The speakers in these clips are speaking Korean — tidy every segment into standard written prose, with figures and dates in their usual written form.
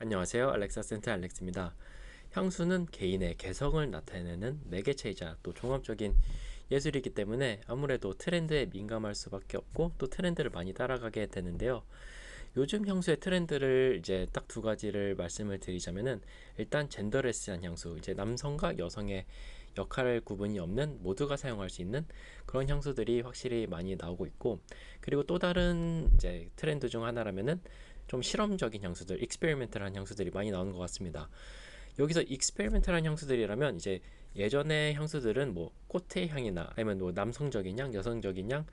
안녕하세요. 알렉사 센터 알렉스입니다. 향수는 개인의 개성을 나타내는 매개체이자 또 종합적인 예술이기 때문에 아무래도 트렌드에 민감할 수밖에 없고 또 트렌드를 많이 따라가게 되는데요. 요즘 향수의 트렌드를 이제 딱 두 가지를 말씀을 드리자면은, 일단 젠더레스한 향수, 이제 남성과 여성의 역할 구분이 없는 모두가 사용할 수 있는 그런 향수들이 확실히 많이 나오고 있고, 그리고 또 다른 이제 트렌드 중 하나라면은 좀 실험적인 향수들, 익스페리멘탈한 향수들이 많이 나오는 것 같습니다. 여기서 익스페리멘탈한 향수들이라면 이제 예전의 향수들은 뭐 꽃의 향이나 아니면 뭐 남성적인 향, 여성적인 향,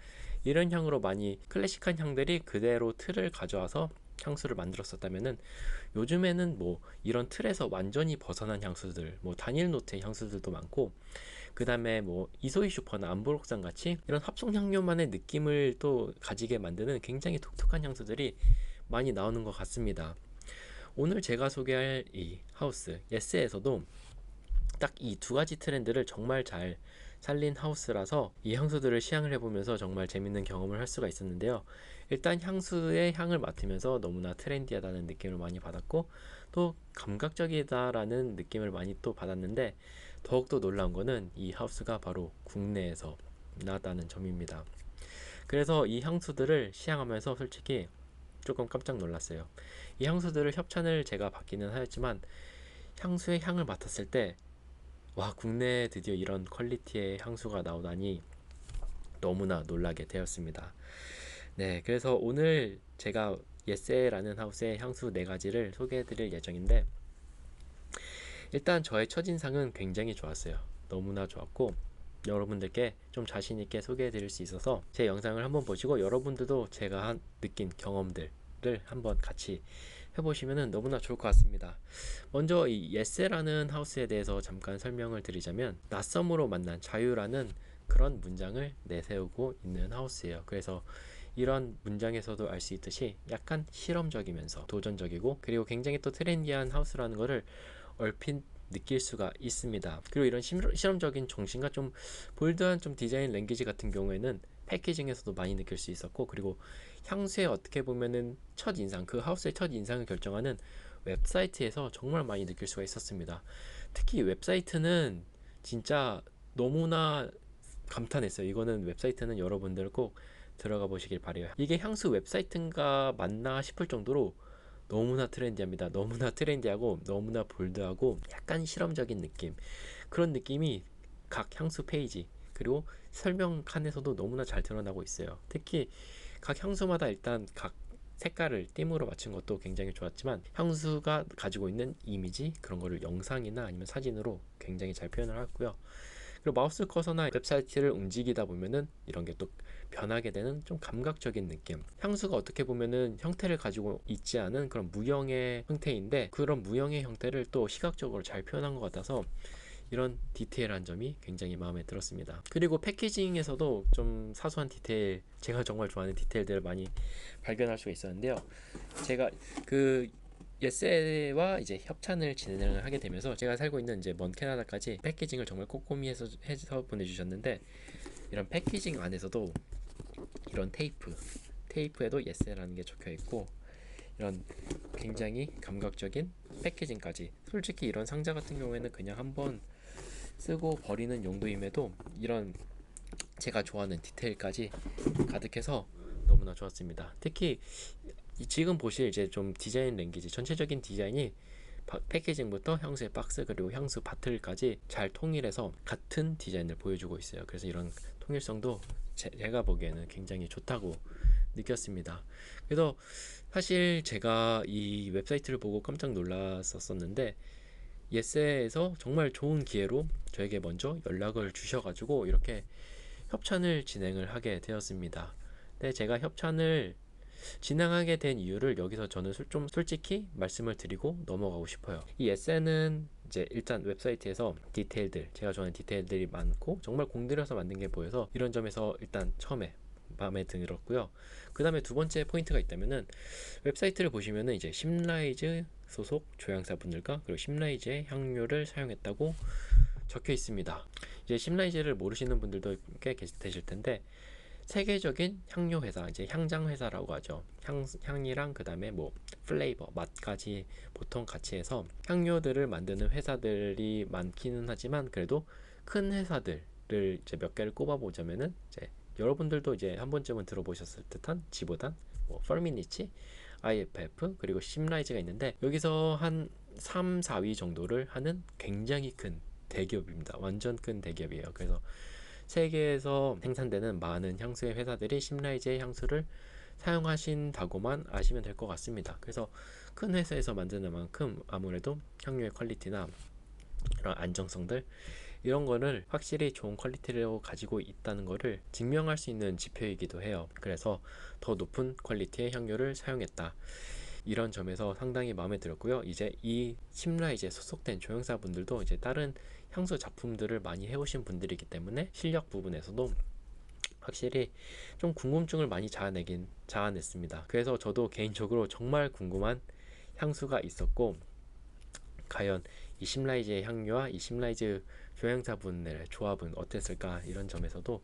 이런 향으로 많이 클래식한 향들이 그대로 틀을 가져와서 향수를 만들었었다면은, 요즘에는 뭐 이런 틀에서 완전히 벗어난 향수들, 뭐 다니엘 노트의 향수들도 많고, 그 다음에 뭐 이소희 슈퍼나 암브록산 같이 이런 합성 향료만의 느낌을 또 가지게 만드는 굉장히 독특한 향수들이 많이 나오는 것 같습니다. 오늘 제가 소개할 이 하우스 예스에서도 딱 이 두 가지 트렌드를 정말 잘 살린 하우스라서 이 향수들을 시향을 해보면서 정말 재밌는 경험을 할 수가 있었는데요. 일단 향수의 향을 맡으면서 너무나 트렌디하다는 느낌을 많이 받았고, 또 감각적이다라는 느낌을 많이 또 받았는데, 더욱더 놀라운 거는 이 하우스가 바로 국내에서 나왔다는 점입니다. 그래서 이 향수들을 시향하면서 솔직히 조금 깜짝 놀랐어요. 이 향수들을 협찬을 제가 받기는 하였지만, 향수의 향을 맡았을 때 와, 국내에 드디어 이런 퀄리티의 향수가 나오다니 너무나 놀라게 되었습니다. 네, 그래서 오늘 제가 예세라는 하우스의 향수 4가지를 소개해 드릴 예정인데, 일단 저의 첫인상은 굉장히 좋았어요. 너무나 좋았고, 여러분들께 좀 자신있게 소개해 드릴 수 있어서 제 영상을 한번 보시고 여러분들도 제가 느낀 경험들을 한번 같이 해보시면 너무나 좋을 것 같습니다. 먼저 이 예세라는 하우스에 대해서 잠깐 설명을 드리자면, 낯섦으로 만난 자유라는 그런 문장을 내세우고 있는 하우스예요. 그래서 이런 문장에서도 알 수 있듯이 약간 실험적이면서 도전적이고, 그리고 굉장히 또 트렌디한 하우스라는 것을 얼핏 느낄 수가 있습니다. 그리고 이런 실험적인 정신과 좀 볼드한 좀 디자인 랭귀지 같은 경우에는 패키징에서도 많이 느낄 수 있었고, 그리고 향수의 어떻게 보면은 첫인상, 그 하우스의 첫인상을 결정하는 웹사이트에서 정말 많이 느낄 수가 있었습니다. 특히 웹사이트는 진짜 너무나 감탄했어요. 이거는 웹사이트는 여러분들 꼭 들어가 보시길 바래요. 이게 향수 웹사이트인가 맞나 싶을 정도로 너무나 트렌디합니다. 너무나 트렌디하고 너무나 볼드하고 약간 실험적인 느낌, 그런 느낌이 각 향수 페이지 그리고 설명 칸에서도 너무나 잘 드러나고 있어요. 특히 각 향수마다 일단 각 색깔을 띠으로 맞춘 것도 굉장히 좋았지만, 향수가 가지고 있는 이미지, 그런 거를 영상이나 아니면 사진으로 굉장히 잘 표현을 하고요. 그리고 마우스 커서나 웹사이트를 움직이다 보면은 이런 게 또 변하게 되는 좀 감각적인 느낌. 향수가 어떻게 보면은 형태를 가지고 있지 않은 그런 무형의 형태인데, 그런 무형의 형태를 또 시각적으로 잘 표현한 것 같아서 이런 디테일한 점이 굉장히 마음에 들었습니다. 그리고 패키징에서도 좀 사소한 디테일, 제가 정말 좋아하는 디테일들을 많이 발견할 수가 있었는데요. 제가 그 예세와 이제 협찬을 진행을 하게 되면서, 제가 살고 있는 이제 먼 캐나다까지 패키징을 정말 꼼꼼히 해서 보내주셨는데, 이런 패키징 안에서도 이런 테이프에도 예세라는 게 적혀 있고, 이런 굉장히 감각적인 패키징까지. 솔직히 이런 상자 같은 경우에는 그냥 한번 쓰고 버리는 용도임에도 이런 제가 좋아하는 디테일까지 가득해서 너무나 좋았습니다. 특히 지금 보실 이제 좀 디자인 랭귀지, 전체적인 디자인이 패키징부터 향수의 박스 그리고 향수 바틀까지 잘 통일해서 같은 디자인을 보여주고 있어요. 그래서 이런 통일성도 제가 보기에는 굉장히 좋다고 느꼈습니다. 그래서 사실 제가 이 웹사이트를 보고 깜짝 놀랐었는데, 예스에서 정말 좋은 기회로 저에게 먼저 연락을 주셔가지고 이렇게 협찬을 진행을 하게 되었습니다. 근데 제가 협찬을 진행하게 된 이유를 여기서 저는 좀 솔직히 말씀을 드리고 넘어가고 싶어요. 이 에세는 이제 일단 웹사이트에서 디테일들, 제가 좋아하는 디테일들이 많고 정말 공들여서 만든 게 보여서 이런 점에서 일단 처음에 마음에 들었고요. 그 다음에 두 번째 포인트가 있다면은, 웹사이트를 보시면은 이제 심라이즈 소속 조향사분들과 그리고 심라이즈의 향료를 사용했다고 적혀 있습니다. 이제 심라이즈를 모르시는 분들도 꽤 되실 텐데, 세계적인 향료 회사, 이제 향장 회사라고 하죠. 향이랑 그 다음에 뭐 플레이버, 맛까지 보통 같이 해서 향료들을 만드는 회사들이 많기는 하지만, 그래도 큰 회사들을 이제 몇 개를 꼽아보자면은, 이제 여러분들도 이제 한 번쯤은 들어보셨을 듯한 지보단, 뭐 펄미니치, IFF, 그리고 심라이즈가 있는데, 여기서 한 3, 4위 정도를 하는 굉장히 큰 대기업입니다. 완전 큰 대기업이에요. 그래서 세계에서 생산되는 많은 향수의 회사들이 심라이즈의 향수를 사용하신다고만 아시면 될 것 같습니다. 그래서 큰 회사에서 만드는 만큼 아무래도 향료의 퀄리티나 이런 안정성들, 이런 거를 확실히 좋은 퀄리티를 가지고 있다는 거를 증명할 수 있는 지표이기도 해요. 그래서 더 높은 퀄리티의 향료를 사용했다, 이런 점에서 상당히 마음에 들었고요. 이제 이 심라이즈에 소속된 조형사분들도 이제 다른 향수 작품들을 많이 해오신 분들이기 때문에 실력 부분에서도 확실히 좀 궁금증을 많이 자아냈습니다. 그래서 저도 개인적으로 정말 궁금한 향수가 있었고, 과연 이 심라이즈의 향료와 이 심라이즈 조향사분의 조합은 어땠을까, 이런 점에서도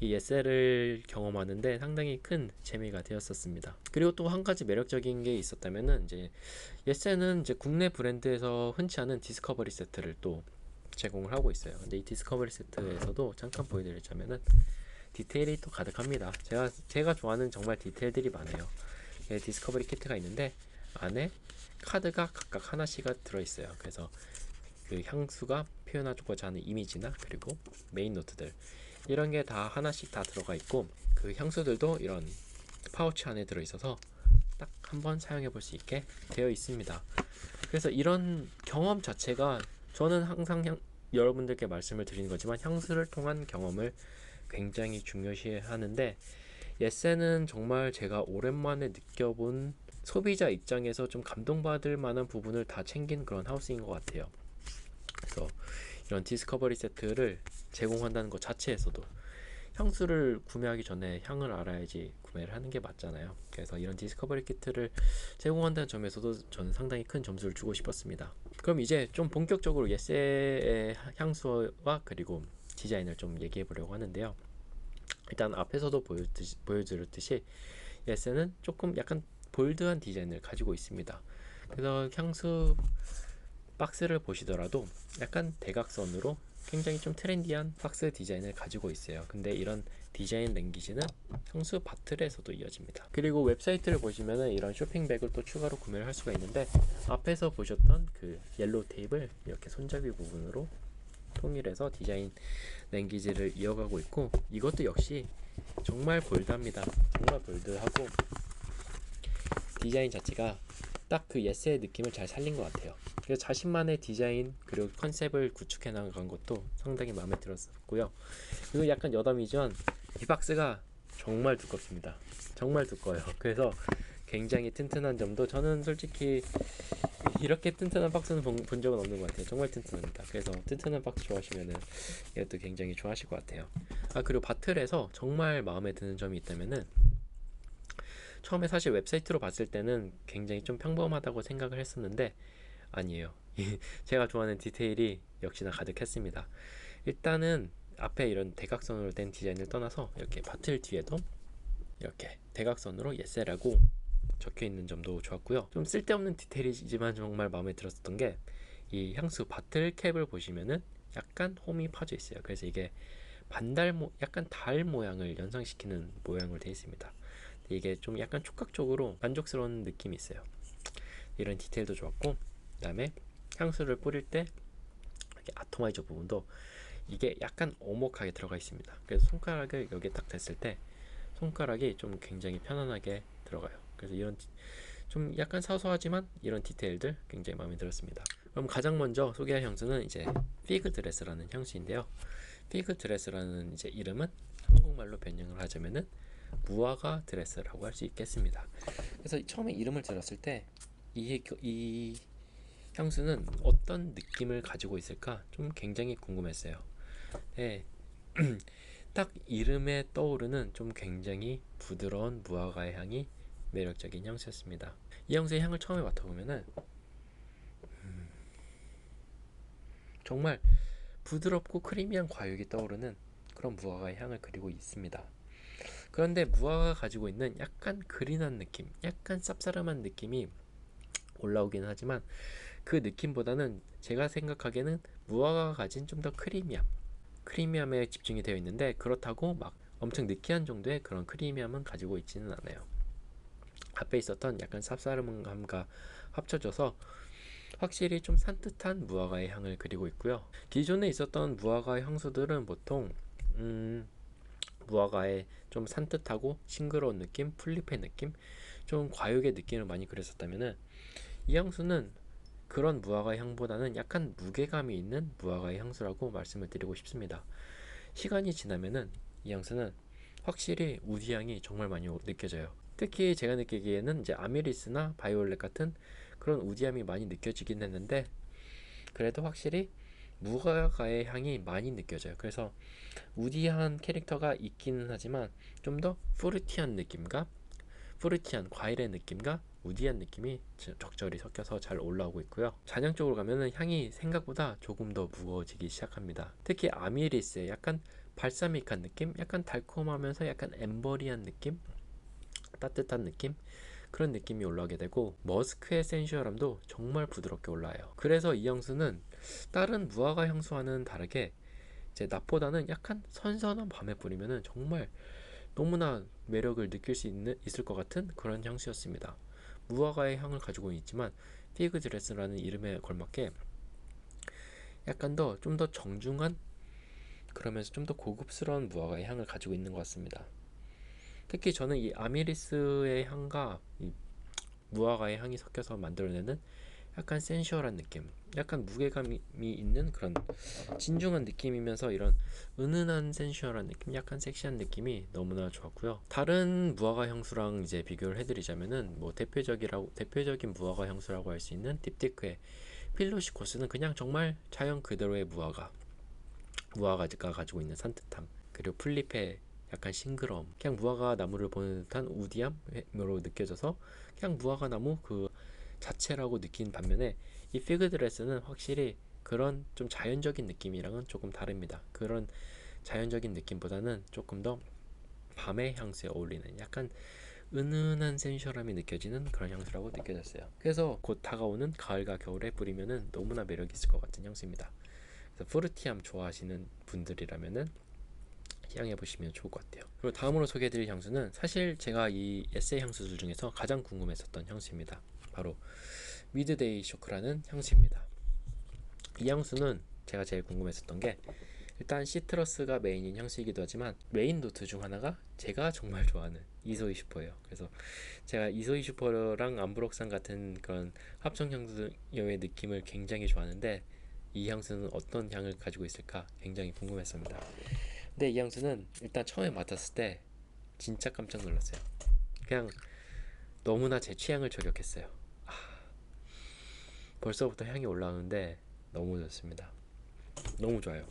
이 예세를 경험하는데 상당히 큰 재미가 되었었습니다. 그리고 또 한 가지 매력적인 게 있었다면은, 이제 예세는 이제 국내 브랜드에서 흔치 않은 디스커버리 세트를 또 제공을 하고 있어요. 근데 이 디스커버리 세트에서도 잠깐 보여드리자면은 디테일이 또 가득합니다. 제가 좋아하는 정말 디테일들이 많아요. 디스커버리 키트가 있는데 안에 카드가 각각 하나씩 들어있어요. 그래서 그 향수가 표현하고자 하는 이미지나 그리고 메인 노트들, 이런 게 다 하나씩 다 들어가 있고, 그 향수들도 이런 파우치 안에 들어있어서 딱 한번 사용해 볼 수 있게 되어 있습니다. 그래서 이런 경험 자체가, 저는 항상 여러분들께 말씀을 드리는 거지만 향수를 통한 경험을 굉장히 중요시 하는데, 예세는 정말 제가 오랜만에 느껴본, 소비자 입장에서 좀 감동받을 만한 부분을 다 챙긴 그런 하우스인 것 같아요. 그래서 이런 디스커버리 세트를 제공한다는 것 자체에서도, 향수를 구매하기 전에 향을 알아야지 구매를 하는 게 맞잖아요. 그래서 이런 디스커버리 키트를 제공한다는 점에서도 저는 상당히 큰 점수를 주고 싶었습니다. 그럼 이제 좀 본격적으로 예세의 향수와 그리고 디자인을 좀 얘기해 보려고 하는데요. 일단 앞에서도 보여드렸듯이 예세는 조금 약간 볼드한 디자인을 가지고 있습니다. 그래서 향수 박스를 보시더라도 약간 대각선으로 굉장히 좀 트렌디한 박스 디자인을 가지고 있어요. 근데 이런 디자인 랭귀지는 향수 바틀에서도 이어집니다. 그리고 웹사이트를 보시면은 이런 쇼핑백을 또 추가로 구매를 할 수가 있는데, 앞에서 보셨던 그 옐로우 테이프를 이렇게 손잡이 부분으로 통일해서 디자인 랭귀지를 이어가고 있고, 이것도 역시 정말 볼드합니다. 정말 볼드하고 디자인 자체가 딱 그 예스의 느낌을 잘 살린 것 같아요. 그래서 자신만의 디자인 그리고 컨셉을 구축해 나간 것도 상당히 마음에 들었었고요. 그리고 약간 여담이지만 이 박스가 정말 두껍습니다. 정말 두꺼워요. 그래서 굉장히 튼튼한 점도, 저는 솔직히 이렇게 튼튼한 박스는 본 적은 없는 것 같아요. 정말 튼튼합니다. 그래서 튼튼한 박스 좋아하시면은 이것도 굉장히 좋아하실 것 같아요. 그리고 바틀에서 정말 마음에 드는 점이 있다면은, 처음에 사실 웹사이트로 봤을 때는 굉장히 좀 평범하다고 생각을 했었는데 아니에요. 제가 좋아하는 디테일이 역시나 가득했습니다. 일단은 앞에 이런 대각선으로 된 디자인을 떠나서 이렇게 바틀 뒤에도 이렇게 대각선으로 예세라고 적혀 있는 점도 좋았고요. 좀 쓸데없는 디테일이지만 정말 마음에 들었던 게, 이 향수 바틀 캡을 보시면은 약간 홈이 파져 있어요. 그래서 이게 약간 달 모양을 연상시키는 모양으로 되어 있습니다. 이게 좀 약간 촉각적으로 만족스러운 느낌이 있어요. 이런 디테일도 좋았고, 그 다음에 향수를 뿌릴 때 이렇게 아토마이저 부분도 이게 약간 오목하게 들어가 있습니다. 그래서 손가락을 여기에 딱 댔을 때 손가락이 좀 굉장히 편안하게 들어가요. 그래서 이런 좀 약간 사소하지만 이런 디테일들 굉장히 마음에 들었습니다. 그럼 가장 먼저 소개할 향수는 이제 피그 드레스라는 향수인데요. 피그 드레스라는 이제 이름은 한국말로 변형을 하자면은 무화과 드레스라고 할 수 있겠습니다. 그래서 처음에 이름을 들었을 때 이 향수는 어떤 느낌을 가지고 있을까 좀 굉장히 궁금했어요. 네, 딱 이름에 떠오르는 좀 굉장히 부드러운 무화과의 향이 매력적인 향수였습니다. 이 향수의 향을 처음에 맡아보면은 정말 부드럽고 크리미한 과육이 떠오르는 그런 무화과의 향을 그리고 있습니다. 그런데 무화과가 가지고 있는 약간 그린한 느낌, 약간 쌉싸름한 느낌이 올라오긴 하지만 그 느낌보다는 제가 생각하기에는 무화과가 가진 좀 더 크리미함에 집중이 되어 있는데, 그렇다고 막 엄청 느끼한 정도의 그런 크리미함은 가지고 있지는 않아요. 앞에 있었던 약간 쌉싸름함과 합쳐져서 확실히 좀 산뜻한 무화과의 향을 그리고 있고요. 기존에 있었던 무화과의 향수들은 보통 무화과의 좀 산뜻하고 싱그러운 느낌, 풀잎의 느낌, 좀 과육의 느낌을 많이 그렸었다면은, 이 향수는 그런 무화과의 향보다는 약간 무게감이 있는 무화과의 향수라고 말씀을 드리고 싶습니다. 시간이 지나면은 이 향수는 확실히 우디 향이 정말 많이 느껴져요. 특히 제가 느끼기에는 이제 아미리스나 바이올렛 같은 그런 우디함이 많이 느껴지긴 했는데, 그래도 확실히 무화과의 향이 많이 느껴져요. 그래서 우디한 캐릭터가 있기는 하지만 좀 더 푸르티한 과일의 느낌과 우디한 느낌이 적절히 섞여서 잘 올라오고 있고요. 잔향 쪽으로 가면은 향이 생각보다 조금 더 무거워지기 시작합니다. 특히 아미리스의 약간 발사믹한 느낌, 약간 달콤하면서 약간 엠버리한 느낌, 따뜻한 느낌, 그런 느낌이 올라오게 되고, 머스크의 센슈얼함도 정말 부드럽게 올라요. 그래서 이 향수는 다른 무화과 향수와는 다르게 이제 낮보다는 약간 선선한 밤에 뿌리면은 정말 너무나 매력을 느낄 수 있을 것 같은 그런 향수였습니다. 무화과의 향을 가지고 있지만 피그 드레스라는 이름에 걸맞게 약간 더 좀 더 정중한, 그러면서 좀 더 고급스러운 무화과의 향을 가지고 있는 것 같습니다. 특히 저는 이 아미리스의 향과 이 무화과의 향이 섞여서 만들어내는 약간 센슈얼한 느낌, 약간 무게감이 있는 그런 진중한 느낌이면서 이런 은은한 센슈얼한 느낌, 약간 섹시한 느낌이 너무나 좋았고요. 다른 무화과 향수랑 이제 비교를 해드리자면은 뭐 대표적인 무화과 향수라고 할 수 있는 딥티크의 필로시코스는 그냥 정말 자연 그대로의 무화과가 가지고 있는 산뜻함, 그리고 풀잎의 약간 싱그러움, 그냥 무화과 나무를 보는 듯한 우디함으로 느껴져서 그냥 무화과 나무 그 자체라고 느낀 반면에, 이 피그드레스는 확실히 그런 좀 자연적인 느낌이랑은 조금 다릅니다. 그런 자연적인 느낌보다는 조금 더 밤의 향수에 어울리는 약간 은은한 센슈얼함이 느껴지는 그런 향수라고 느껴졌어요. 그래서 곧 다가오는 가을과 겨울에 뿌리면은 너무나 매력 있을 것 같은 향수입니다. 그래서 푸르티함 좋아하시는 분들이라면은 시향해 보시면 좋을 것 같아요. 그리고 다음으로 소개해드릴 향수는 사실 제가 이 에세이 향수들 중에서 가장 궁금했었던 향수입니다. 바로 미드데이 쇼크라는 향수입니다. 이 향수는 제가 제일 궁금했었던 게, 일단 시트러스가 메인인 향수이기도 하지만 메인 노트 중 하나가 제가 정말 좋아하는 이소이 슈퍼예요. 그래서 제가 이소이 슈퍼랑 암브록산 같은 그런 합성 향수의 느낌을 굉장히 좋아하는데, 이 향수는 어떤 향을 가지고 있을까 굉장히 궁금했습니다. 근데 이 향수는 일단 처음에 맡았을 때 진짜 깜짝 놀랐어요. 그냥 너무나 제 취향을 저격했어요. 벌써부터 향이 올라오는데 너무 좋습니다. 너무 좋아요.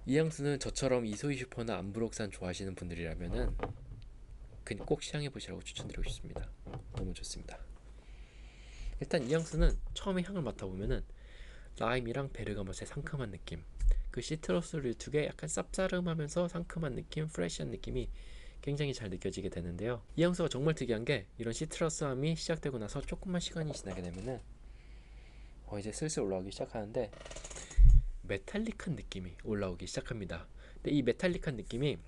이 향수는 저처럼 이소희 슈퍼나 암브록산 좋아하시는 분들이라면은 그냥 꼭 시향해 보시라고 추천드리고 싶습니다. 너무 좋습니다. 일단 이 향수는 처음에 향을 맡아보면은 라임이랑 베르가못의 상큼한 느낌, 그 시트러스를 두 개 약간 쌉싸름하면서 상큼한 느낌, 프레시한 느낌이 굉장히 잘 느껴지게 되는데요. 이 향수가 정말 특이한 게, 이런 시트러스함이 시작되고 나서 조금만 시간이 지나게 되면은 이제 슬슬 올라오기 시작하는데 메탈릭한 느낌이 올라오기 시작합니다. 근데 이 메탈릭한 느낌이,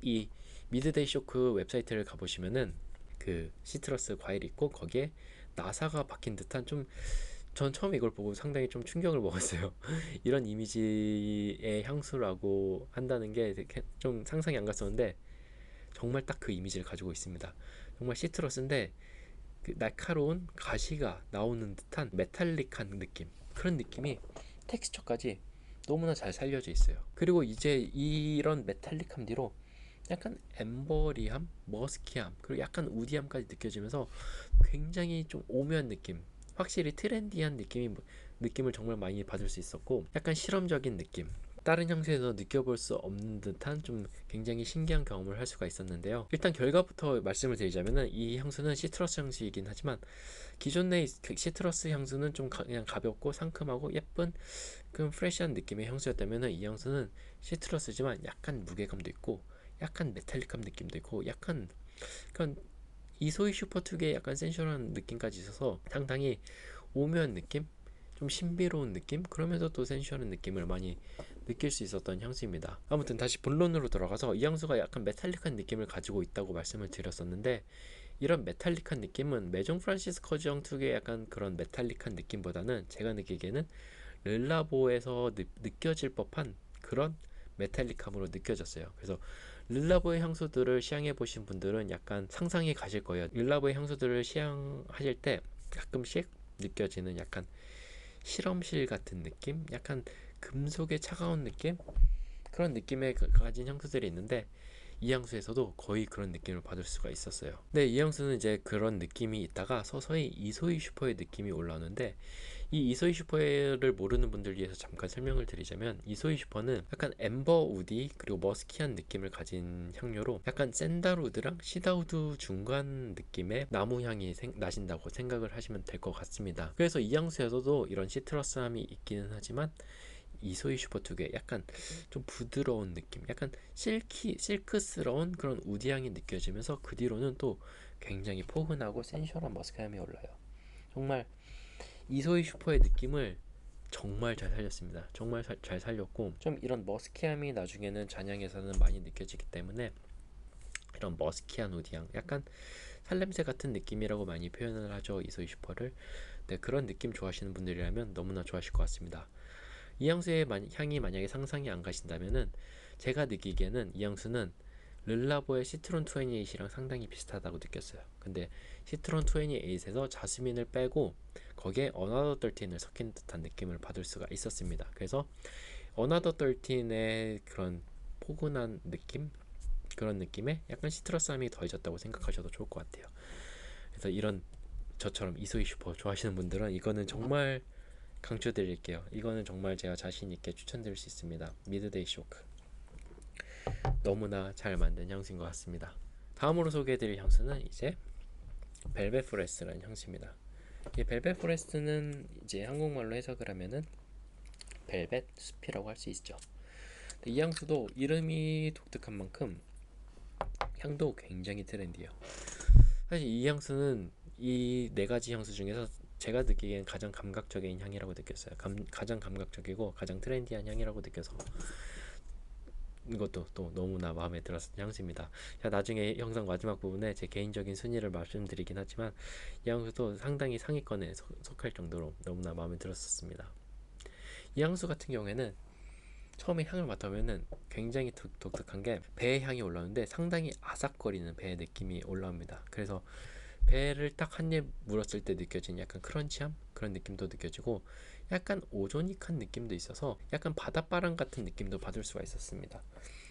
이 미드데이 쇼크 웹사이트를 가보시면은 그 시트러스 과일이 있고 거기에 나사가 박힌 듯한, 전 처음에 이걸 보고 상당히 좀 충격을 먹었어요. 이런 이미지의 향수라고 한다는 게 좀 상상이 안 갔었는데, 정말 딱 그 이미지를 가지고 있습니다. 정말 시트러스인데 그 날카로운 가시가 나오는 듯한 메탈릭한 느낌, 그런 느낌이 텍스처까지 너무나 잘 살려져 있어요. 그리고 이제 이런 메탈릭함 뒤로 약간 엠버리함, 머스키함, 그리고 약간 우디함까지 느껴지면서 굉장히 좀 오묘한 느낌, 확실히 트렌디한 느낌을 정말 많이 받을 수 있었고, 약간 실험적인 느낌, 다른 향수에서 느껴볼 수 없는 듯한 좀 굉장히 신기한 경험을 할 수가 있었는데요. 일단 결과부터 말씀을 드리자면은, 이 향수는 시트러스 향수이긴 하지만 기존의 시트러스 향수는 좀 그냥 가볍고 상큼하고 예쁜 그런 프레시한 느낌의 향수였다면, 이 향수는 시트러스지만 약간 무게감도 있고 약간 메탈릭한 느낌도 있고 약간 그런 이소희 슈퍼2의 약간 센슈얼한 느낌까지 있어서 상당히 오묘한 느낌? 좀 신비로운 느낌? 그러면서 또 센슈얼한 느낌을 많이 느낄 수 있었던 향수입니다. 아무튼 다시 본론으로 돌아가서 이 향수가 약간 메탈릭한 느낌을 가지고 있다고 말씀을 드렸었는데, 이런 메탈릭한 느낌은 메종 프란시스 커지영 특유의 약간 그런 메탈릭한 느낌보다는 제가 느끼기에는 르라보에서 느껴질 법한 그런 메탈릭함으로 느껴졌어요. 그래서 르라보의 향수들을 시향해 보신 분들은 약간 상상이 가실 거예요. 르라보의 향수들을 시향하실 때 가끔씩 느껴지는 약간 실험실 같은 느낌? 약간 금속의 차가운 느낌? 그런 느낌의 가진 향수들이 있는데, 이 향수에서도 거의 그런 느낌을 받을 수가 있었어요. 근데 이 향수는 이제 그런 느낌이 있다가 서서히 이소희 슈퍼의 느낌이 올라오는데, 이 이소희 슈퍼를 모르는 분들 위해서 잠깐 설명을 드리자면, 이소희 슈퍼는 약간 엠버 우디 그리고 머스키한 느낌을 가진 향료로 약간 샌달우드랑 시다우드 중간 느낌의 나무 향이 나신다고 생각을 하시면 될 것 같습니다. 그래서 이 향수에서도 이런 시트러스함이 있기는 하지만 이소희 슈퍼2의 약간 좀 부드러운 느낌, 약간 실크스러운 그런 우디향이 느껴지면서 그 뒤로는 또 굉장히 포근하고 센슈얼한 머스크향이 올라요. 정말 이소희 슈퍼의 느낌을 정말 잘 살렸습니다. 정말 잘 살렸고, 좀 이런 머스키함이 나중에는 잔향에서는 많이 느껴지기 때문에 이런 머스키한 우디향, 약간 살냄새 같은 느낌이라고 많이 표현을 하죠, 이소희 슈퍼를. 네, 그런 느낌 좋아하시는 분들이라면 너무나 좋아하실 것 같습니다. 이 향수의 향이 만약에 상상이 안 가신다면은, 제가 느끼기에는 이 향수는 르라보의 시트론 28이랑 상당히 비슷하다고 느꼈어요. 근데 시트론 28에서 자스민을 빼고 거기에 어나더 13을 섞인 듯한 느낌을 받을 수가 있었습니다. 그래서 어나더 13의 그런 포근한 느낌, 그런 느낌에 약간 시트러스함이 더해졌다고 생각하셔도 좋을 것 같아요. 그래서 이런 저처럼 이소희 슈퍼 좋아하시는 분들은 이거는 정말 강추드릴게요. 이거는 정말 제가 자신 있게 추천드릴 수 있습니다. 미드데이 쇼크, 너무나 잘 만든 향수인 것 같습니다. 다음으로 소개해드릴 향수는 이제 벨벳 포레스트라는 향수입니다. 이 벨벳 포레스트는 이제 한국말로 해석을 하면은 벨벳 숲이라고 할 수 있죠. 이 향수도 이름이 독특한 만큼 향도 굉장히 트렌디해요. 사실 이 향수는 이 네 가지 향수 중에서 제가 느끼기엔 가장 감각적인 향이라고 느꼈어요. 가장 감각적이고 가장 트렌디한 향이라고 느껴서 이것도 또 너무나 마음에 들었던 향수입니다. 나중에 영상 마지막 부분에 제 개인적인 순위를 말씀드리긴 하지만 이 향수도 상당히 상위권에 속할 정도로 너무나 마음에 들었었습니다. 이 향수 같은 경우에는 처음에 향을 맡으면은 굉장히 독특한 게 배의 향이 올라오는데 상당히 아삭거리는 배의 느낌이 올라옵니다. 그래서 배를 딱 한 입 물었을 때 느껴지는 약간 크런치함? 그런 느낌도 느껴지고 약간 오조닉한 느낌도 있어서 약간 바닷바람 같은 느낌도 받을 수가 있었습니다.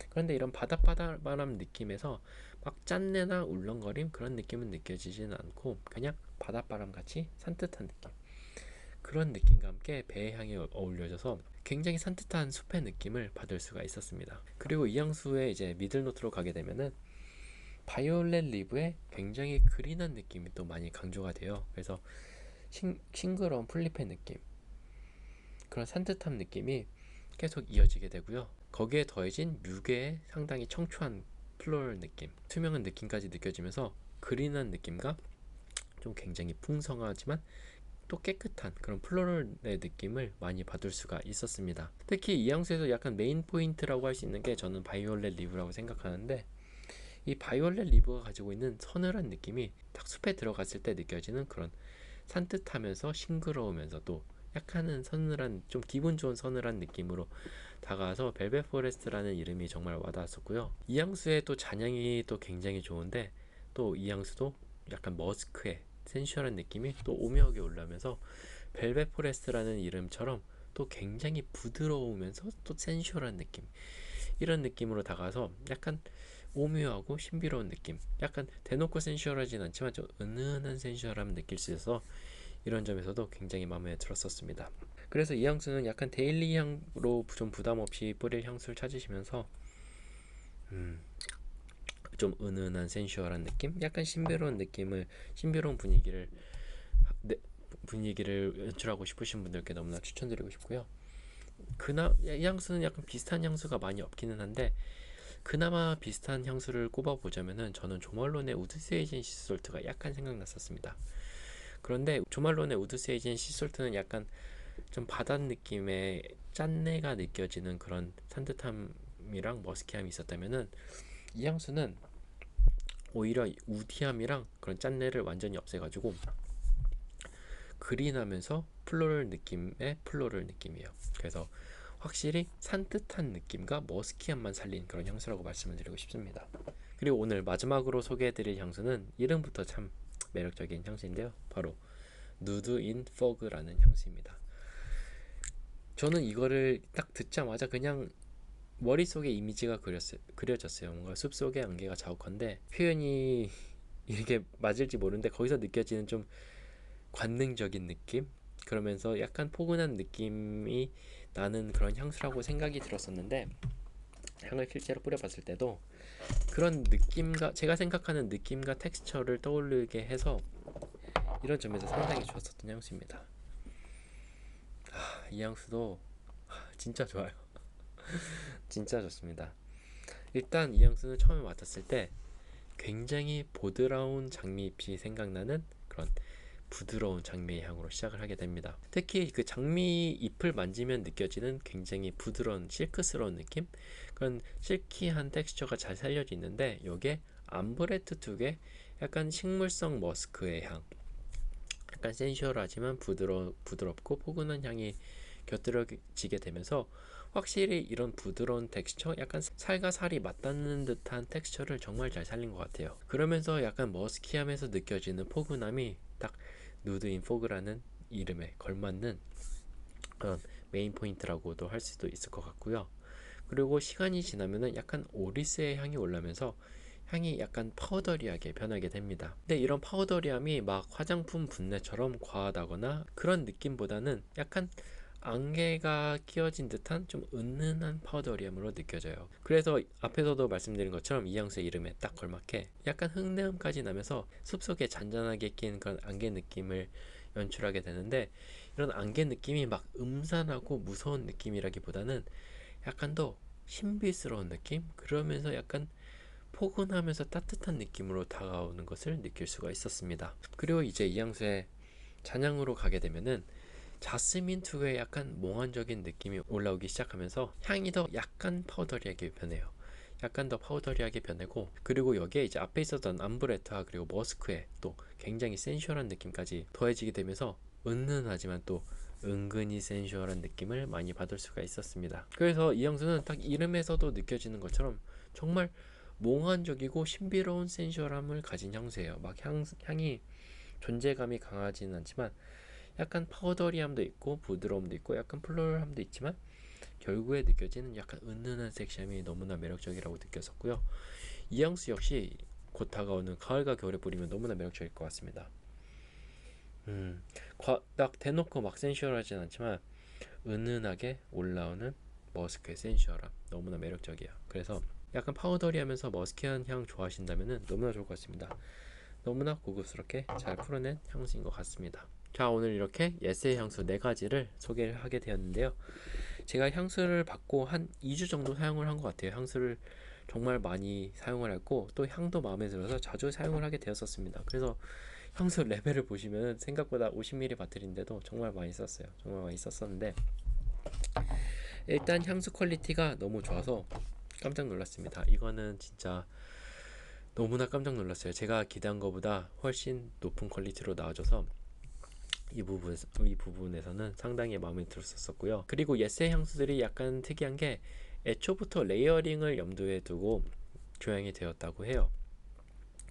그런데 이런 바닷바람 느낌에서 막 짠내나 울렁거림 그런 느낌은 느껴지지는 않고 그냥 바닷바람 같이 산뜻한 느낌, 그런 느낌과 함께 배의 향이 어울려져서 굉장히 산뜻한 숲의 느낌을 받을 수가 있었습니다. 그리고 이 향수의 이제 미들노트로 가게 되면은 바이올렛 리브의 굉장히 그린한 느낌이 또 많이 강조가 돼요. 그래서 싱그러운 플립의 느낌, 그런 산뜻한 느낌이 계속 이어지게 되고요. 거기에 더해진 뮤게의 상당히 청초한 플로럴 느낌, 투명한 느낌까지 느껴지면서 그린한 느낌과 좀 굉장히 풍성하지만 또 깨끗한 그런 플로럴의 느낌을 많이 받을 수가 있었습니다. 특히 이 향수에서 약간 메인 포인트라고 할 수 있는 게 저는 바이올렛 리브라고 생각하는데, 이 바이올렛 리브가 가지고 있는 서늘한 느낌이 딱 숲에 들어갔을 때 느껴지는 그런 산뜻하면서 싱그러우면서도 약간은 서늘한, 좀 기분 좋은 서늘한 느낌으로 다가와서 벨벳 포레스트라는 이름이 정말 와닿았었고요. 이 향수의 또 잔향이 또 굉장히 좋은데, 또 이 향수도 약간 머스크의 센슈얼한 느낌이 또 오묘하게 올라오면서 벨벳 포레스트라는 이름처럼 또 굉장히 부드러우면서 또 센슈얼한 느낌, 이런 느낌으로 다가서 약간 오묘하고 신비로운 느낌, 약간 대놓고 센슈얼하진 않지만 좀 은은한 센슈얼함을 느낄 수 있어서 이런 점에서도 굉장히 마음에 들었었습니다. 그래서 이 향수는 약간 데일리 향으로 좀 부담 없이 뿌릴 향수를 찾으시면서 좀 은은한 센슈얼한 느낌, 약간 신비로운 느낌을, 신비로운 분위기를 연출하고 싶으신 분들께 너무나 추천드리고 싶고요. 이 향수는 약간 비슷한 향수가 많이 없기는 한데 그나마 비슷한 향수를 꼽아보자면은 저는 조말론의 우드 세이진 시솔트가 약간 생각났었습니다. 그런데 조말론의 우드 세이진 시솔트는 약간 좀 바다 느낌의 짠내가 느껴지는 그런 산뜻함이랑 머스키함이 있었다면은 이 향수는 오히려 우디함이랑 그런 짠내를 완전히 없애가지고 그린하면서 플로럴 느낌이에요. 그래서 확실히 산뜻한 느낌과 머스키함만 살린 그런 향수라고 말씀을 드리고 싶습니다. 그리고 오늘 마지막으로 소개해드릴 향수는 이름부터 참 매력적인 향수인데요. 바로 누드 인 포그라는 향수입니다. 저는 이거를 딱 듣자마자 그냥 머릿속에 이미지가 그려졌어요. 뭔가 숲속의 안개가 자욱한데 표현이 이렇게 맞을지 모르는데 거기서 느껴지는 좀 관능적인 느낌? 그러면서 약간 포근한 느낌이 나는 그런 향수라고 생각이 들었었는데 향을 실제로 뿌려봤을 때도 그런 느낌과 제가 생각하는 느낌과 텍스처를 떠올리게 해서 이런 점에서 상당히 좋았었던 향수입니다. 이 향수도 진짜 좋아요. 진짜 좋습니다. 일단 이 향수는 처음에 맡았을 때 굉장히 보드라운 장미잎이 생각나는 그런 부드러운 장미의 향으로 시작을 하게 됩니다. 특히 그 장미 잎을 만지면 느껴지는 굉장히 부드러운 실크스러운 느낌, 그런 실키한 텍스처가 잘 살려져 있는데 이게 암브레트 tuk의 약간 식물성 머스크의 향, 약간 센슈얼하지만 부드럽고 포근한 향이 곁들여지게 되면서 확실히 이런 부드러운 텍스처, 약간 살과 살이 맞닿는 듯한 텍스처를 정말 잘 살린 것 같아요. 그러면서 약간 머스키함에서 느껴지는 포근함이 딱 누드 인 포그라는 이름에 걸맞는 그런 메인 포인트라고도 할 수도 있을 것 같고요. 그리고 시간이 지나면은 약간 오리스의 향이 올라면서 향이 약간 파우더리하게 변하게 됩니다. 근데 이런 파우더리함이 막 화장품 분내처럼 과하다거나 그런 느낌보다는 약간 안개가 끼어진 듯한 좀 은은한 파우더리함으로 느껴져요. 그래서 앞에서도 말씀드린 것처럼 이 향수의 이름에 딱 걸맞게 약간 흙내음까지 나면서 숲속에 잔잔하게 낀 그런 안개 느낌을 연출하게 되는데, 이런 안개 느낌이 막 음산하고 무서운 느낌이라기보다는 약간 더 신비스러운 느낌? 그러면서 약간 포근하면서 따뜻한 느낌으로 다가오는 것을 느낄 수가 있었습니다. 그리고 이제 이 향수의 잔향으로 가게 되면은 자스민 특유의 약간 몽환적인 느낌이 올라오기 시작하면서 향이 더 약간 파우더리하게 변해요. 약간 더 파우더리하게 변하고, 그리고 여기에 이제 앞에 있었던 암브레타 그리고 머스크에 또 굉장히 센슈얼한 느낌까지 더해지게 되면서 은은하지만 또 은근히 센슈얼한 느낌을 많이 받을 수가 있었습니다. 그래서 이 향수는 딱 이름에서도 느껴지는 것처럼 정말 몽환적이고 신비로운 센슈얼함을 가진 향수예요. 막 향이 존재감이 강하지는 않지만 약간 파우더리함도 있고 부드러움도 있고 약간 플로럴함도 있지만 결국에 느껴지는 약간 은은한 섹시함이 너무나 매력적이라고 느꼈었고요. 이 향수 역시 곧 다가오는 가을과 겨울에 뿌리면 너무나 매력적일 것 같습니다. 딱 대놓고 막 센슈얼하진 않지만 은은하게 올라오는 머스크의 센슈얼함 너무나 매력적이에요. 그래서 약간 파우더리하면서 머스키한 향 좋아하신다면 너무나 좋을 것 같습니다. 너무나 고급스럽게 잘 풀어낸 향수인 것 같습니다. 자, 오늘 이렇게 예스의 향수 4가지를 소개를 하게 되었는데요. 제가 향수를 받고 한 2주 정도 사용을 한 것 같아요. 향수를 정말 많이 사용을 했고 또 향도 마음에 들어서 자주 사용을 하게 되었었습니다. 그래서 향수 레벨을 보시면 생각보다 50ml 바틀인데도 정말 많이 썼어요. 정말 많이 썼었는데 일단 향수 퀄리티가 너무 좋아서 깜짝 놀랐습니다. 이거는 진짜 너무나 깜짝 놀랐어요. 제가 기대한 것보다 훨씬 높은 퀄리티로 나와줘서 이 부분에서는 상당히 마음에 들었었고요. 그리고 예스의 향수들이 약간 특이한 게 애초부터 레이어링을 염두에 두고 조향이 되었다고 해요.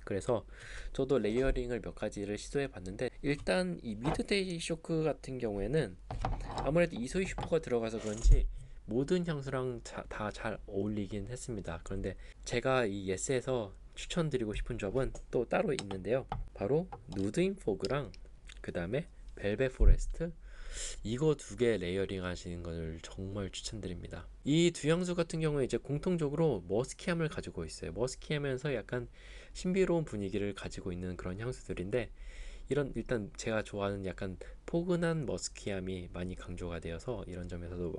그래서 저도 레이어링을 몇 가지를 시도해 봤는데, 일단 이 미드데이 쇼크 같은 경우에는 아무래도 이소희 슈퍼가 들어가서 그런지 모든 향수랑 다 잘 어울리긴 했습니다. 그런데 제가 이 예스에서 추천드리고 싶은 점은 또 따로 있는데요. 바로 누드인 포그랑 그 다음에 벨벳 포레스트, 이거 2개 레이어링 하시는 것을 정말 추천드립니다. 이 두 향수 같은 경우에 이제 공통적으로 머스키함을 가지고 있어요. 머스키하면서 약간 신비로운 분위기를 가지고 있는 그런 향수들인데, 이런 일단 제가 좋아하는 약간 포근한 머스키함이 많이 강조가 되어서 이런 점에서도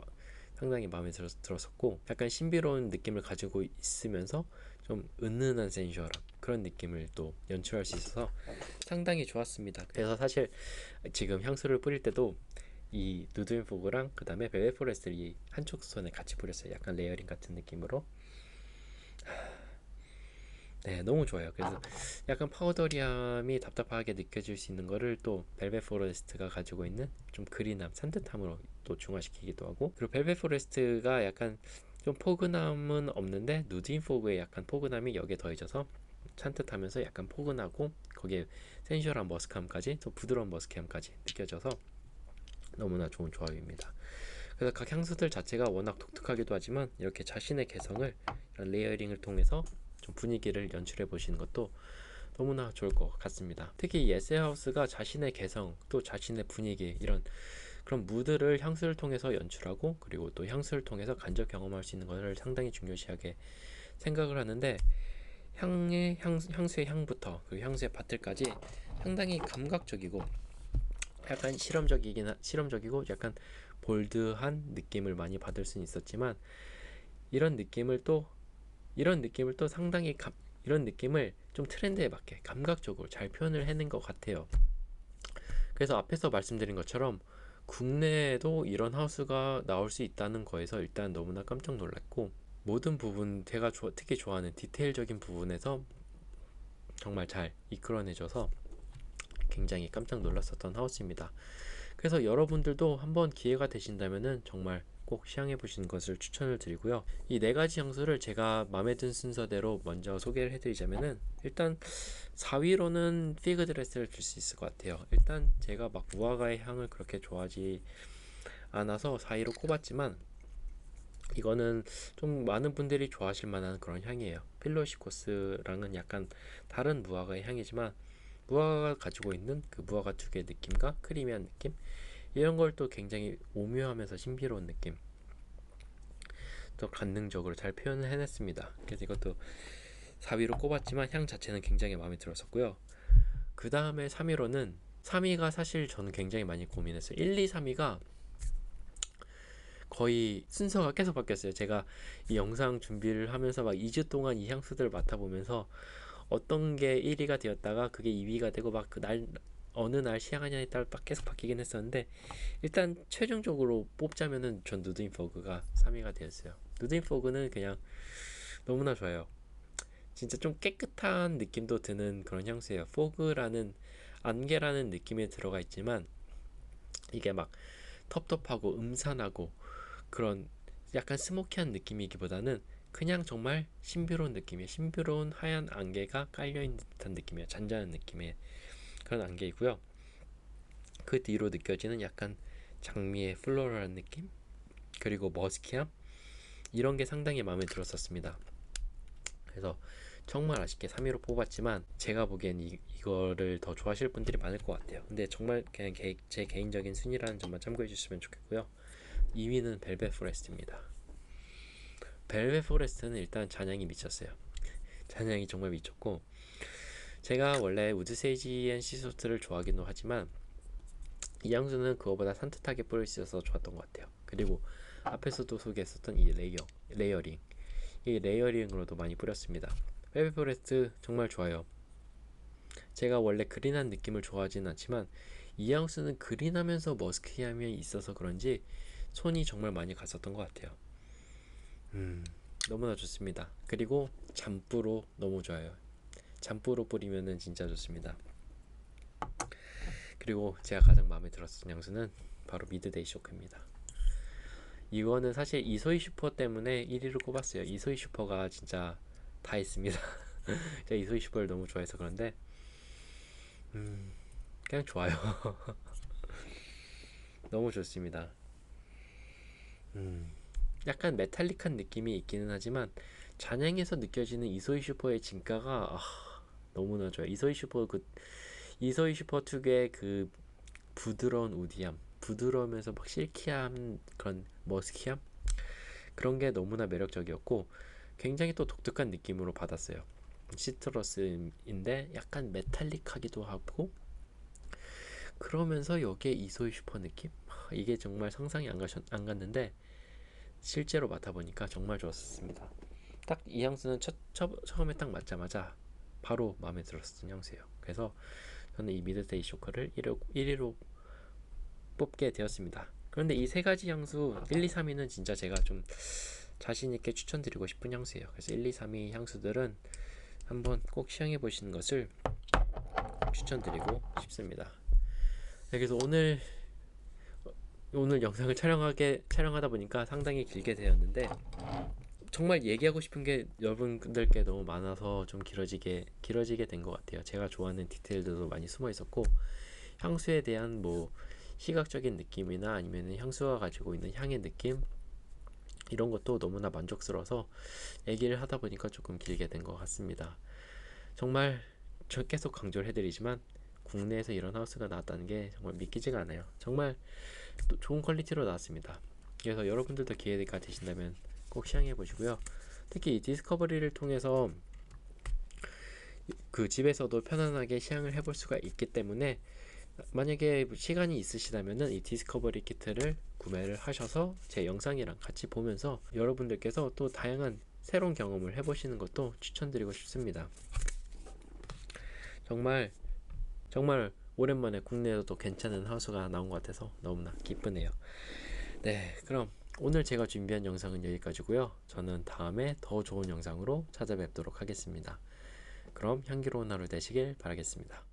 상당히 마음에 들었었고, 약간 신비로운 느낌을 가지고 있으면서 좀 은은한 센슈얼함, 그런 느낌을 또 연출할 수 있어서 상당히 좋았습니다. 그래서 사실 지금 향수를 뿌릴 때도 이 누드인 포그랑 그 다음에 벨벳 포레스트를 이 한쪽 손에 같이 뿌렸어요. 약간 레이어링 같은 느낌으로. 네, 너무 좋아요. 그래서 약간 파우더리함이 답답하게 느껴질 수 있는 거를 또 벨벳 포레스트가 가지고 있는 좀 그린함, 산뜻함으로 또 중화시키기도 하고, 그리고 벨벳 포레스트가 약간 좀 포근함은 없는데 누드인 포그의 약간 포근함이 여기에 더해져서 산뜻하면서 약간 포근하고, 거기에 센슈얼한 머스크함까지, 또 부드러운 머스크함까지 느껴져서 너무나 좋은 조합입니다. 그래서 각 향수들 자체가 워낙 독특하기도 하지만 이렇게 자신의 개성을 이런 레이어링을 통해서 좀 분위기를 연출해 보시는 것도 너무나 좋을 것 같습니다. 특히 이 에세하우스가 자신의 개성, 또 자신의 분위기, 이런 그런 무드를 향수를 통해서 연출하고, 그리고 또 향수를 통해서 간접 경험할 수 있는 것을 상당히 중요시하게 생각을 하는데, 향수의 향부터 그 향수의 바틀까지 상당히 감각적이고 약간 실험적이고 약간 볼드한 느낌을 많이 받을 수는 있었지만, 이런 느낌을 또 이런 느낌을 또 상당히 이런 느낌을 좀 트렌드에 맞게 감각적으로 잘 표현을 해낸 것 같아요. 그래서 앞에서 말씀드린 것처럼 국내에도 이런 하우스가 나올 수 있다는 거에서 일단 너무나 깜짝 놀랐고, 모든 부분 제가 특히 좋아하는 디테일적인 부분에서 정말 잘 이끌어내줘서 굉장히 깜짝 놀랐었던 하우스입니다. 그래서 여러분들도 한번 기회가 되신다면은 정말 꼭 시향해 보시는 것을 추천을 드리고요. 이 네 가지 향수를 제가 마음에 든 순서대로 먼저 소개를 해드리자면은, 일단 4위로는 피그 드레스를 줄 수 있을 것 같아요. 일단 제가 막 무화과의 향을 그렇게 좋아하지 않아서 4위로 꼽았지만, 이거는 좀 많은 분들이 좋아하실 만한 그런 향이에요. 필로시코스랑은 약간 다른 무화과의 향이지만, 무화과가 가지고 있는 그 무화과 특유의 느낌과 크리미한 느낌, 이런 걸 또 굉장히 오묘하면서 신비로운 느낌, 또 관능적으로 잘 표현을 해냈습니다. 그래서 이것도 4위로 꼽았지만 향 자체는 굉장히 마음에 들었었고요. 그 다음에 3위로는, 3위가 사실 저는 굉장히 많이 고민했어요. 1, 2, 3위가 거의 순서가 계속 바뀌었어요. 제가 이 영상 준비를 하면서 막 2주 동안 이 향수들을 맡아보면서 어떤 게 1위가 되었다가 그게 2위가 되고, 막 그 날 어느 날 시향하냐에 따라 계속 바뀌긴 했었는데, 일단 최종적으로 뽑자면은 전 누드인 포그가 3위가 되었어요. 누드인 포그는 그냥 너무나 좋아요. 진짜 좀 깨끗한 느낌도 드는 그런 향수예요. 포그라는, 안개라는 느낌에 들어가 있지만 이게 막 텁텁하고 음산하고 그런 약간 스모키한 느낌이기보다는 그냥 정말 신비로운 느낌이에요. 신비로운 하얀 안개가 깔려있는 듯한 느낌이에요. 잔잔한 느낌의 그런 안개이고요. 그 뒤로 느껴지는 약간 장미의 플로럴한 느낌, 그리고 머스키함, 이런 게 상당히 마음에 들었었습니다. 그래서 정말 아쉽게 3위로 뽑았지만, 제가 보기엔 이거를 더 좋아하실 분들이 많을 것 같아요. 근데 정말 그냥 제 개인적인 순위라는 점만 참고해 주시면 좋겠고요. 2위는 벨벳 포레스트입니다. 벨벳 포레스트는 일단 잔향이 미쳤어요. 잔향이 정말 미쳤고, 제가 원래 우드 세이지 앤 시소트를 좋아하기도 하지만 이 향수는 그거보다 산뜻하게 뿌릴 수 있어서 좋았던 것 같아요. 그리고 앞에서도 소개했었던 이 레이어링, 이 레이어링으로도 많이 뿌렸습니다. 벨벳 포레스트 정말 좋아요. 제가 원래 그린한 느낌을 좋아하진 않지만 이 향수는 그린하면서 머스키함이 있어서 그런지 손이 정말 많이 갔었던 것 같아요. 너무나 좋습니다. 그리고 잠뿌로 너무 좋아요. 잠뿌로 뿌리면은 진짜 좋습니다. 그리고 제가 가장 마음에 들었던 향수는 바로 미드데이 쇼크입니다. 이거는 사실 이소희 슈퍼 때문에 1위를 꼽았어요. 이소희 슈퍼가 진짜 다 있습니다. 제가 이소희 슈퍼를 너무 좋아해서 그런데 그냥 좋아요. 너무 좋습니다. 약간 메탈릭한 느낌이 있기는 하지만 잔향에서 느껴지는 이소희 슈퍼의 진가가 너무나 좋아요. 이소희 슈퍼 특유의 그 부드러운 우디함, 부드러우면서 막 실키한 그런 머스키함, 그런 게 너무나 매력적이었고, 굉장히 또 독특한 느낌으로 받았어요. 시트러스인데 약간 메탈릭하기도 하고, 그러면서 여기에 이소희 슈퍼 느낌? 이게 정말 상상이 안 갔는데 실제로 맡아보니까 정말 좋았습니다. 딱 이 향수는 처음에 딱 맡자마자 바로 마음에 들었던 향수예요. 그래서 저는 이 미드데이 쇼커를 1위로 뽑게 되었습니다. 그런데 이 세 가지 향수 1, 2, 3위는 진짜 제가 좀 자신 있게 추천드리고 싶은 향수예요. 그래서 1, 2, 3위 향수들은 한번 꼭 시향해 보시는 것을 추천드리고 싶습니다. 네, 그래서 오늘 영상을 촬영하다 보니까 상당히 길게 되었는데, 정말 얘기하고 싶은 게 여러분들께 너무 많아서 좀 길어지게 된 것 같아요. 제가 좋아하는 디테일들도 많이 숨어 있었고, 향수에 대한 뭐 시각적인 느낌이나 아니면 향수가 가지고 있는 향의 느낌, 이런 것도 너무나 만족스러워서 얘기를 하다 보니까 조금 길게 된 것 같습니다. 정말 저 계속 강조를 해드리지만 국내에서 이런 하우스가 나왔다는 게 정말 믿기지가 않아요. 정말 또 좋은 퀄리티로 나왔습니다. 그래서 여러분들도 기회가 되신다면 꼭 시향해 보시고요. 특히 이 디스커버리를 통해서 그 집에서도 편안하게 시향을 해볼 수가 있기 때문에, 만약에 시간이 있으시다면은 이 디스커버리 키트를 구매를 하셔서 제 영상이랑 같이 보면서 여러분들께서 또 다양한 새로운 경험을 해보시는 것도 추천드리고 싶습니다. 정말 오랜만에 국내에서도 괜찮은 하우스가 나온 것 같아서 너무나 기쁘네요. 네, 그럼 오늘 제가 준비한 영상은 여기까지고요. 저는 다음에 더 좋은 영상으로 찾아뵙도록 하겠습니다. 그럼 향기로운 하루 되시길 바라겠습니다.